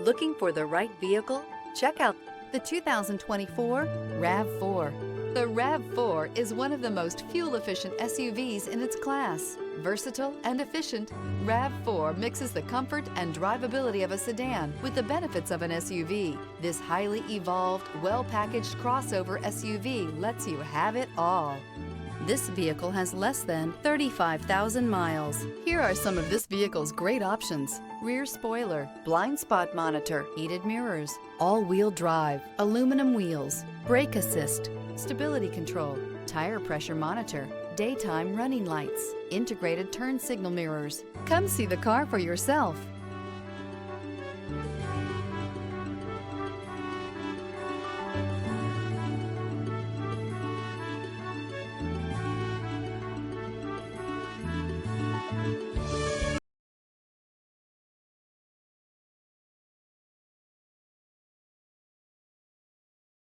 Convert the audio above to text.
Looking for the right vehicle? Check out the 2024 RAV4. The RAV4 is one of the most fuel-efficient SUVs in its class. Versatile and efficient, RAV4 mixes the comfort and drivability of a sedan with the benefits of an SUV. This highly evolved, well-packaged crossover SUV lets you have it all. This vehicle has less than 35,000 miles. Here are some of this vehicle's great options: rear spoiler, blind spot monitor, heated mirrors, all-wheel drive, aluminum wheels, brake assist, stability control, tire pressure monitor, daytime running lights, integrated turn signal mirrors. Come see the car for yourself.